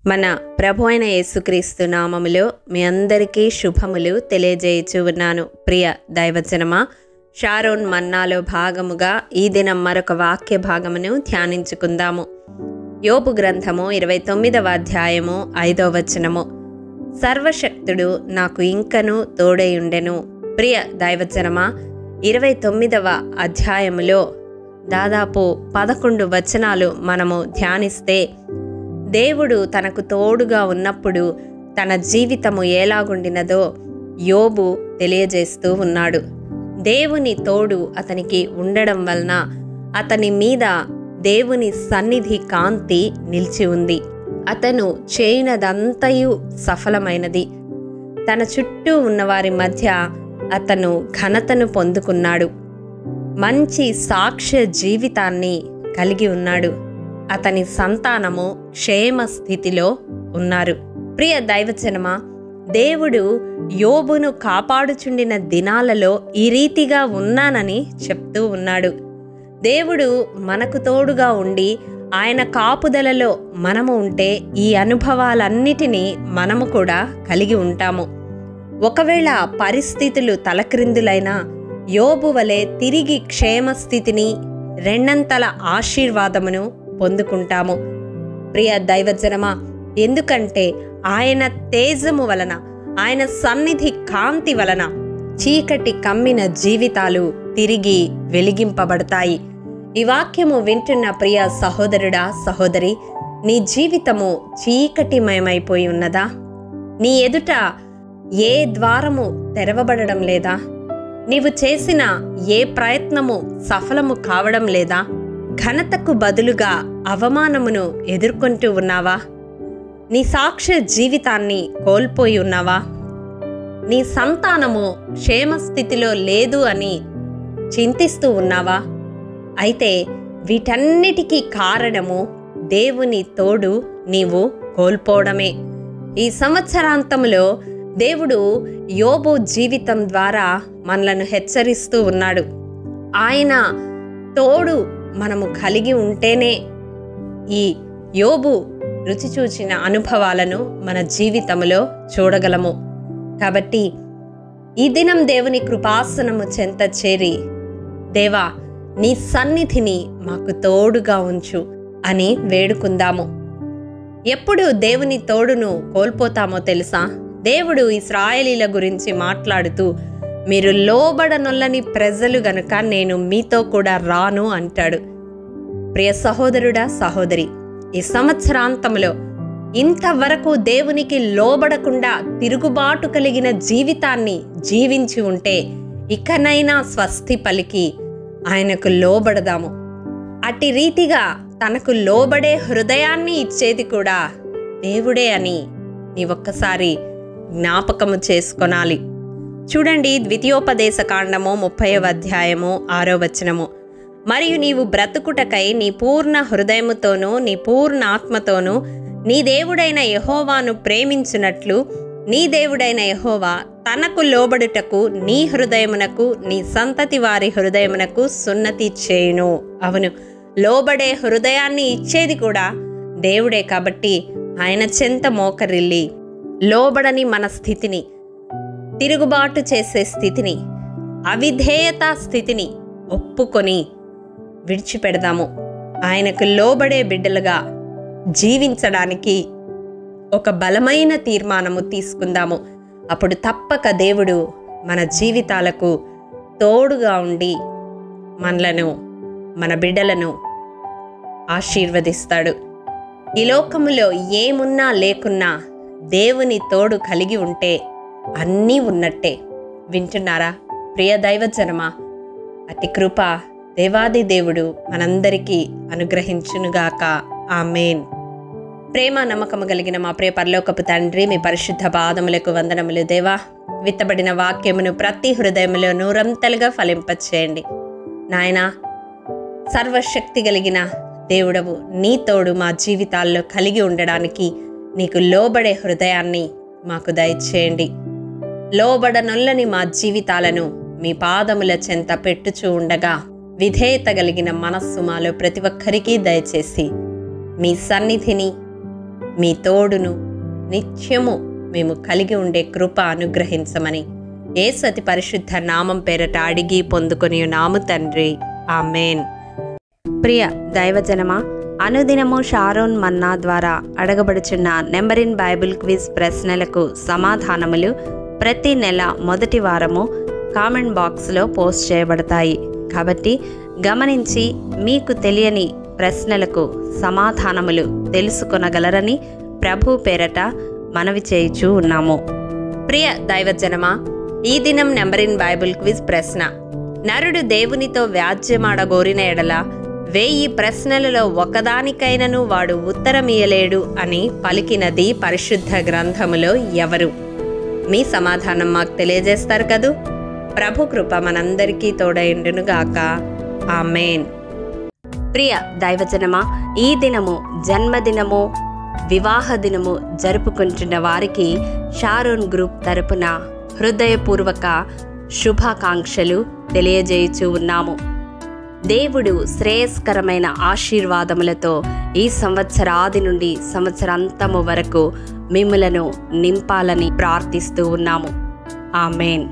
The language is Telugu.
మన ప్రభు అయిన యేసుక్రీస్తు నామములో మీ అందరికీ శుభములు తెలియజేయచ్చు ఉన్నాను. ప్రియ దైవజనమా, షారోన్ మన్నాలో భాగముగా ఈ దినం మరొక వాక్య భాగమును ధ్యానించుకుందాము. యోబు గ్రంథము 29వ అధ్యాయము 5వ వచనము. సర్వశక్తుడు నాకు ఇంకను తోడైయుండెను. ప్రియ దైవజనమా, 29వ అధ్యాయములో దాదాపు 11 వచనాలు మనము ధ్యానిస్తే దేవుడు తనకు తోడుగా ఉన్నప్పుడు తన జీవితము ఎలాగుండినదో యోబు తెలియజేస్తూ ఉన్నాడు. దేవుని తోడు అతనికి ఉండడం వలన అతని మీద దేవుని సన్నిధి కాంతి నిలిచి ఉంది. అతను చేయనదంతయు సఫలమైనది. తన చుట్టూ ఉన్నవారి మధ్య అతను ఘనతను పొందుకున్నాడు. మంచి సాక్ష్య జీవితాన్ని కలిగి ఉన్నాడు. అతని సంతానము క్షేమ స్థితిలో ఉన్నారు. ప్రియ దైవజనమా, దేవుడు యోబును కాపాడుచుండిన దినాలలో ఈ రీతిగా ఉన్నానని చెప్తూ ఉన్నాడు. దేవుడు మనకు తోడుగా ఉండి ఆయన కాపుదలలో మనము ఉంటే ఈ అనుభవాలన్నిటినీ మనము కూడా కలిగి ఉంటాము. ఒకవేళ పరిస్థితులు తలక్రిందులైనా యోబు వలె తిరిగి క్షేమస్థితిని, రెండంతల ఆశీర్వాదమును పొందుకుంటాము. ప్రియ దైవజనమా, ఎందుకంటే ఆయన తేజము వలన, ఆయన సన్నిధి కాంతి వలన చీకటి కమ్మిన జీవితాలు తిరిగి వెలిగింపబడతాయి. ఈ వాక్యము వింటున్న ప్రియ సహోదరుడా, సహోదరి, నీ జీవితము చీకటిమయమైపోయి ఉన్నదా? నీ ఎదుట ఏ ద్వారము తెరవబడడం లేదా? నీవు చేసిన ఏ ప్రయత్నము సఫలము కావడం లేదా? ఘనతకు బదులుగా అవమానమును ఎదుర్కొంటూ ఉన్నావా? నీ సాక్ష్య జీవితాన్ని కోల్పోయి ఉన్నావా? నీ సంతానము క్షేమస్థితిలో లేదు అని చింతిస్తూ ఉన్నావా? అయితే వీటన్నిటికీ కారణము దేవుని తోడు నీవు కోల్పోవడమే. ఈ సంవత్సరాంతములో దేవుడు యోబు జీవితం ద్వారా మనలను హెచ్చరిస్తూ ఉన్నాడు. ఆయన తోడు మనము కలిగి ఉంటేనే ఈ యోబు రుచి చూచిన అనుభవాలను మన జీవితంలో చూడగలము. కాబట్టి ఈ దినం దేవుని కృపాసనము చెంత చేరి, దేవా నీ సన్నిధిని మాకు తోడుగా ఉంచు అని వేడుకుందాము. ఎప్పుడు దేవుని తోడును కోల్పోతామో తెలుసా? దేవుడు ఇశ్రాయేలీల గురించి మాట్లాడుతూ, మీరు లోబడనొల్లని ప్రజలు గనుక నేను మీతో కూడా రాను అంటాడు. ప్రియ సహోదరుడా, సహోదరి, ఈ సంవత్సరాంతంలో ఇంతవరకు దేవునికి లోబడకుండా తిరుగుబాటు కలిగిన జీవితాన్ని జీవించి ఉంటే ఇకనైనా స్వస్తి పలికి ఆయనకు లోబడదాము. అట్టి రీతిగా తనకు లోబడే హృదయాన్ని ఇచ్చేది కూడా దేవుడే అని నీవొక్కసారి జ్ఞాపకము చేసుకొనాలి. చూడండి, ద్వితీయోపదేశ కాండము 30వ అధ్యాయము 6వ వచనము. మరియు నీవు బ్రతుకుటకై నీ పూర్ణ హృదయముతోనూ నీ పూర్ణ ఆత్మతోనూ నీ దేవుడైన యెహోవాను ప్రేమించునట్లు నీ దేవుడైన యెహోవా తనకు లోబడుటకు నీ హృదయమునకు నీ సంతతి వారి హృదయమునకు సున్నతి చేయును. అవును, లోబడే హృదయాన్ని ఇచ్చేది కూడా దేవుడే. కాబట్టి ఆయన చెంత మోకరిల్లి లోబడని మన స్థితిని, తిరుగుబాటు చేసే స్థితిని, అవిధేయత స్థితిని ఒప్పుకొని విడిచిపెడదాము. ఆయనకు లోబడే బిడ్డలుగా జీవించడానికి ఒక బలమైన తీర్మానము తీసుకుందాము. అప్పుడు తప్పక దేవుడు మన జీవితాలకు తోడుగా ఉండి మనలను, మన బిడ్డలను ఆశీర్వదిస్తాడు. ఈ లోకములో ఏమున్నా లేకున్నా దేవుని తోడు కలిగి ఉంటే అన్నీ ఉన్నట్టే. వింటున్నారా ప్రియ దైవజనమా? అతి కృప దేవాది దేవుడు మనందరికీ అనుగ్రహించునుగాక. ఆమేన్. ప్రేమ నమ్మకము కలిగిన మా ప్రియ పరలోకపు తండ్రి, మీ పరిశుద్ధ పాదములకు వందనములు. దేవా, విత్తబడిన వాక్యమును ప్రతి హృదయంలో నూరంతలుగా ఫలింపచేయండి. నాయనా, సర్వశక్తి కలిగిన దేవుడవు, నీ తోడు మా జీవితాల్లో కలిగి ఉండడానికి నీకు లోబడే హృదయాన్ని మాకు దయచేయండి. లోబడనొల్లని మా జీవితాలను మీ పాదముల చెంత పెట్టుచూ ఉండగా విధేయత కలిగిన మనస్సు మాలో ప్రతి ఒక్కరికి దయచేసి మీ సన్నిధిని, మీ తోడును నిత్యము మేము కలిగి ఉండే కృప అనుగ్రహించమని యేసు అతి పరిశుద్ధ నామం పేరట అడిగి పొందుకొని నాము తండ్రి, ఆమేన్. ప్రియ దైవజనమా, అనుదినము షారోన్ మన్నా ద్వారా అడగబడుచున్న నెంబర్ ఇన్ బైబిల్ క్విజ్ ప్రశ్నలకు సమాధానములు ప్రతి నెల మొదటి వారము కామెంట్ బాక్స్లో పోస్ట్ చేయబడతాయి. కాబట్టి గమనించి మీకు తెలియని ప్రశ్నలకు సమాధానములు తెలుసుకొనగలరని ప్రభు పేరట మనవి చేయుచూ ఉన్నాము. ప్రియ దైవజనమా, ఈ దినం నెంబర్ ఇన్ బైబిల్ క్విజ్ ప్రశ్న: నరుడు దేవునితో వ్యాజ్యమాడగోరిన ఎడల 1000 ప్రశ్నలలో ఒకదానికైనను వాడు ఉత్తరమియలేడు అని పలికినది పరిశుద్ధ గ్రంథములో ఎవరు? మీ సమాధానం మాకు తెలియజేస్తారు కదూ. ప్రభు కృప మనందరికీ తోడైండునుగాక. ఆమేన్. ప్రియ దైవజనమా, ఈ దినము జన్మదినము, వివాహ దినము జరుపుకుంటున్న వారికి షారోన్ గ్రూప్ తరపున హృదయపూర్వక శుభాకాంక్షలు తెలియజేయుచూ ఉన్నాము. దేవుడు శ్రేయస్కరమైన ఆశీర్వాదములతో ఈ సంవత్సరాది నుండి సంవత్సరాంతము వరకు మిమ్ములను నింపాలని ప్రార్థిస్తూ ఉన్నాము. ఆమేన్.